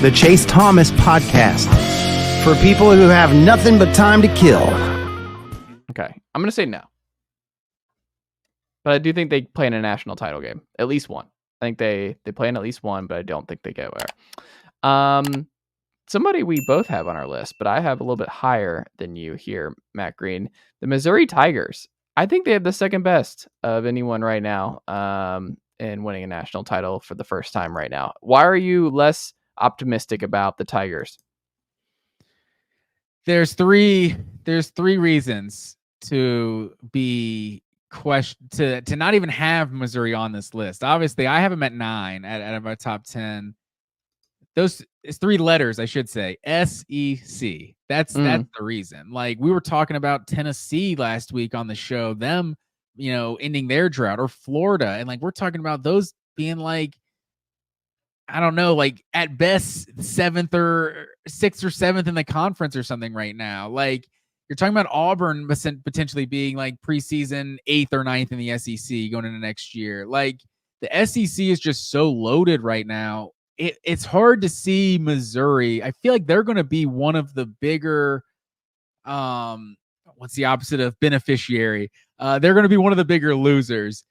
the Chase Thomas Podcast, for people who have nothing but time to kill. Okay, I'm going to say no. But I do think they play in a national title game. At least one. I think they play in at least one, but I don't think they get where. Somebody we both have on our list, but I have a little bit higher than you here, Matt Green. The Missouri Tigers. I think they have the second best of anyone right now in winning a national title for the first time right now. Why are you less optimistic about the Tigers? There's three reasons to be to not even have Missouri on this list. Obviously, I have them at 9 out of our top 10. Those is 3 letters, I should say. SEC. That's the reason. Like, we were talking about Tennessee last week on the show, them, ending their drought, or Florida, and like we're talking about those being like, I don't know, like at best 7th or 6th or 7th in the conference or something right now. Like, you're talking about Auburn potentially being like preseason 8th or 9th in the SEC going into next year. Like, the SEC is just so loaded right now. It's hard to see Missouri. I feel like they're going to be one of the bigger, what's the opposite of beneficiary? They're going to be one of the bigger losers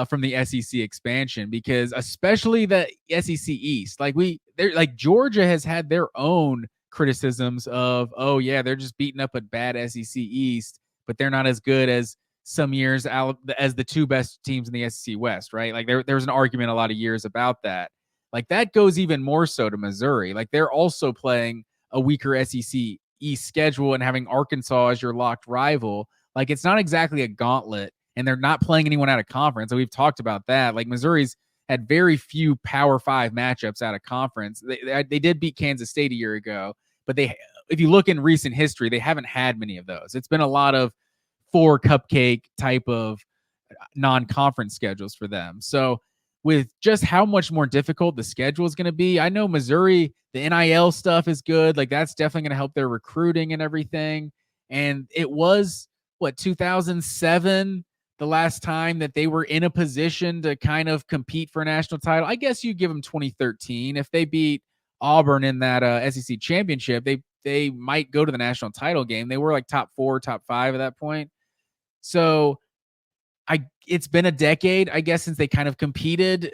from the SEC expansion, because especially the SEC East, like Georgia has had their own criticisms of, oh yeah, they're just beating up a bad SEC East, but they're not as good as some years as the 2 best teams in the SEC West, right? Like there was an argument a lot of years about that. Like, that goes even more so to Missouri. Like, they're also playing a weaker SEC East schedule and having Arkansas as your locked rival. Like, it's not exactly a gauntlet, and they're not playing anyone out of conference. So we've talked about that. Like, Missouri's had very few Power 5 matchups out of conference. They did beat Kansas State a year ago, but if you look in recent history, they haven't had many of those. It's been a lot of 4 cupcake type of non-conference schedules for them. So with just how much more difficult the schedule is going to be, I know Missouri, the NIL stuff is good. Like, that's definitely going to help their recruiting and everything. And it was, 2007, the last time that they were in a position to kind of compete for a national title. I guess you give them 2013. If they beat Auburn in that SEC championship, they might go to the national title game. They were like top 4, top 5 at that point. So it's been a decade, I guess, since they kind of contended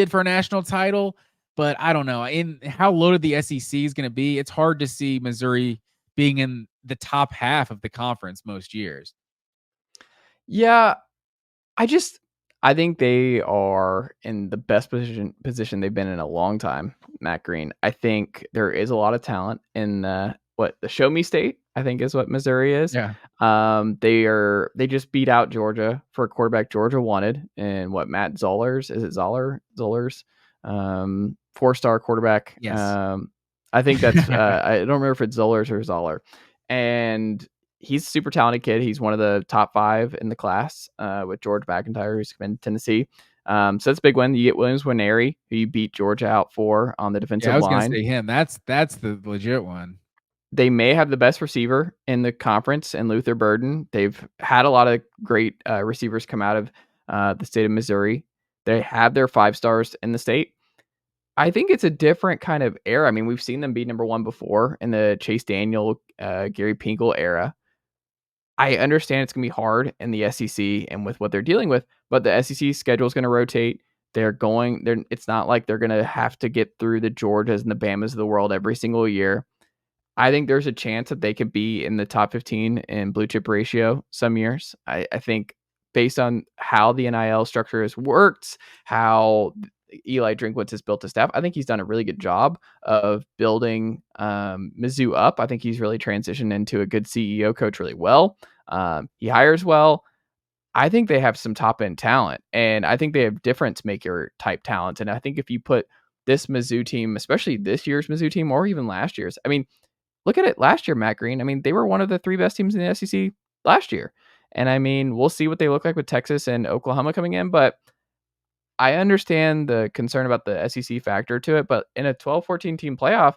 for a national title, but I don't know. In how loaded the SEC is going to be, it's hard to see Missouri being in the top half of the conference most years. Yeah, I think they are in the best position they've been in a long time, Matt Green. I think there is a lot of talent in the Show Me State, I think, is what Missouri is. Yeah. They just beat out Georgia for a quarterback Georgia wanted, and Matt Zollers, is it Zollers? 4-star quarterback. Yes. I think that's I don't remember if it's Zollers or Zoller. And he's a super talented kid. He's one of the top 5 in the class with George McIntyre, who's been Tennessee. So that's a big win. You get Williams Nwaneri, who you beat Georgia out for on the defensive line. I was going to say him. That's the legit one. They may have the best receiver in the conference in Luther Burden. They've had a lot of great receivers come out of the state of Missouri. They have their 5 stars in the state. I think it's a different kind of era. I mean, we've seen them be number 1 before in the Chase Daniel, Gary Pinkel era. I understand it's going to be hard in the SEC and with what they're dealing with, but the SEC schedule is going to rotate. It's not like they're going to have to get through the Georgias and the Bamas of the world every single year. I think there's a chance that they could be in the top 15 in blue chip ratio some years. I think based on how the NIL structure has worked, how Eli Drinkwitz has built his staff, I think he's done a really good job of building Mizzou up. I think he's really transitioned into a good CEO coach really well. He hires well. I think they have some top end talent, and I think they have difference maker type talent. And I think if you put this Mizzou team, especially this year's Mizzou team, or even last year's, I mean, look at it last year, Matt Green. I mean, they were one of the 3 best teams in the SEC last year. And I mean, we'll see what they look like with Texas and Oklahoma coming in, but I understand the concern about the SEC factor to it. But in a 12-14 team playoff,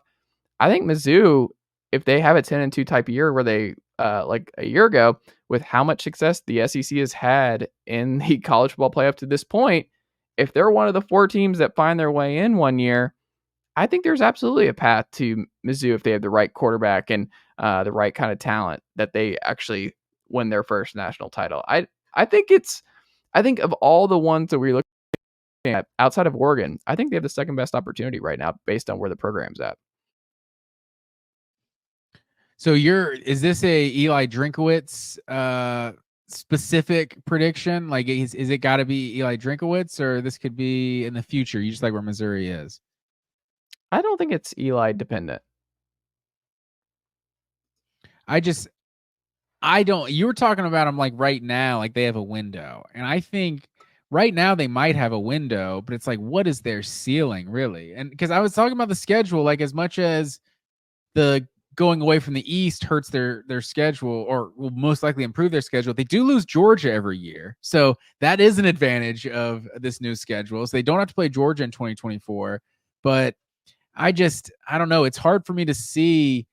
I think Mizzou, if they have a 10-2 type of year where they, like a year ago, with how much success the SEC has had in the college football playoff to this point, if they're one of the 4 teams that find their way in one year, I think there's absolutely a path to Mizzou if they have the right quarterback and the right kind of talent that they actually win their first national title. I think of all the ones that we look at outside of Oregon, I think they have the second best opportunity right now based on where the program's at. So is this a Eli Drinkwitz specific prediction? Like, is it got to be Eli Drinkwitz, or this could be in the future? You just like where Missouri is. I don't think it's Eli dependent. You were talking about them like right now, like they have a window, and I think right now they might have a window, but it's like, what is their ceiling really? And because I was talking about the schedule, like as much as the going away from the East hurts their schedule, or will most likely improve their schedule, they do lose Georgia every year. So that is an advantage of this new schedule. So they don't have to play Georgia in 2024. But I don't know. It's hard for me to see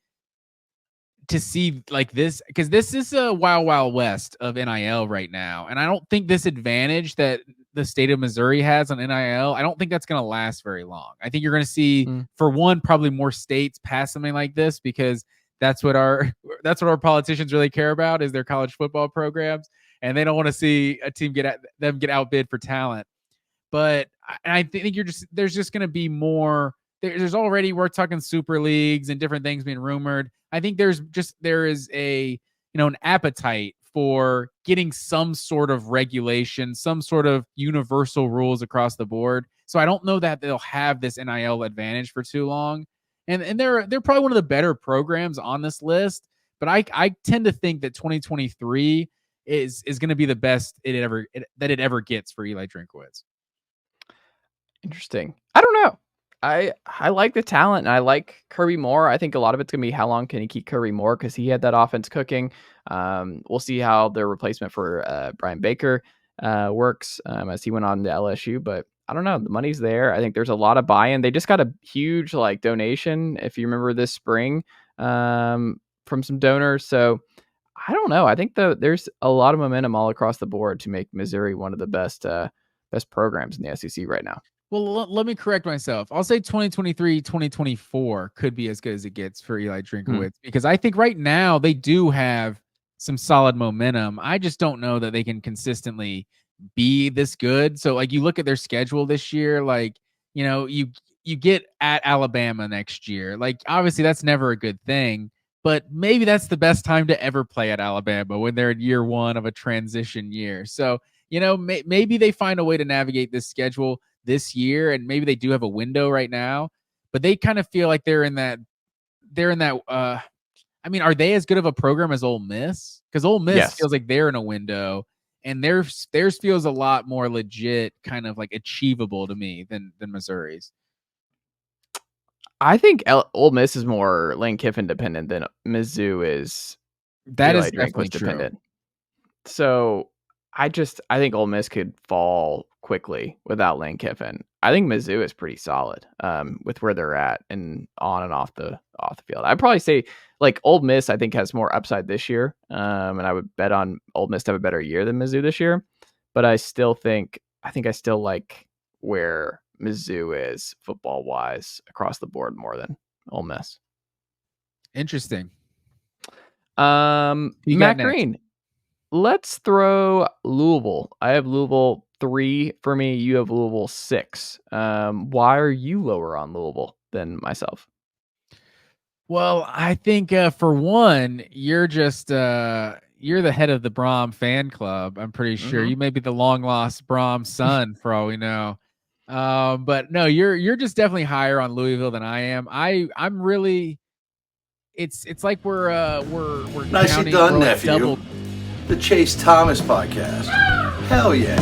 like this, because this is a wild west of NIL right now. And I don't think this advantage that the state of Missouri has on NIL, I don't think that's going to last very long. I think you're going to see, for one, probably more states pass something like this, because that's what our politicians really care about, is their college football programs, and they don't want to see a team get outbid for talent. But I think there's just going to be more. There's already, we're talking super leagues and different things being rumored. I think there is a an appetite for getting some sort of regulation, some sort of universal rules across the board. So I don't know that they'll have this NIL advantage for too long. And they're probably one of the better programs on this list. But I tend to think that 2023 is going to be the best it ever gets for Eli Drinkwitz. Interesting. I don't know. I like the talent, and I like Kirby Moore. I think a lot of it's going to be how long can he keep Kirby Moore, because he had that offense cooking. We'll see how their replacement for Brian Baker works as he went on to LSU. But I don't know. The money's there. I think there's a lot of buy-in. They just got a huge donation, if you remember, this spring from some donors. So I don't know. I think there's a lot of momentum all across the board to make Missouri one of the best programs in the SEC right now. Well, let me correct myself. I'll say 2023, 2024 could be as good as it gets for Eli Drinkwitz, because I think right now they do have some solid momentum. I just don't know that they can consistently be this good. So like, you look at their schedule this year, like, you get at Alabama next year. Like, obviously that's never a good thing, but maybe that's the best time to ever play at Alabama, when they're in year one of a transition year. So, maybe they find a way to navigate this schedule this year, and maybe they do have a window right now, but they kind of feel like they're in that I mean, are they as good of a program as Ole Miss? Because Ole Miss feels like they're in a window, and theirs feels a lot more legit, kind of like achievable to me than Missouri's. I think Ole Miss is more Lane Kiffin dependent than Mizzou is. That is definitely dependent. True. So I think Ole Miss could fall quickly without Lane Kiffin. I think Mizzou is pretty solid with where they're at and on and off the field. I'd probably say like Ole Miss, I think, has more upside this year, and I would bet on Ole Miss to have a better year than Mizzou this year. But I still like where Mizzou is football wise across the board more than Ole Miss. Interesting. Matt Green. Let's throw Louisville. I have Louisville 3 for me. You have Louisville 6. Why are you lower on Louisville than myself? Well, I think for one, you're just you're the head of the Brom fan club. I'm pretty sure you may be the long lost Brom son for all we know. But no, you're just definitely higher on Louisville than I am. I'm really. It's like we're nicely done, nephew. The Chase Thomas podcast. Hell yeah.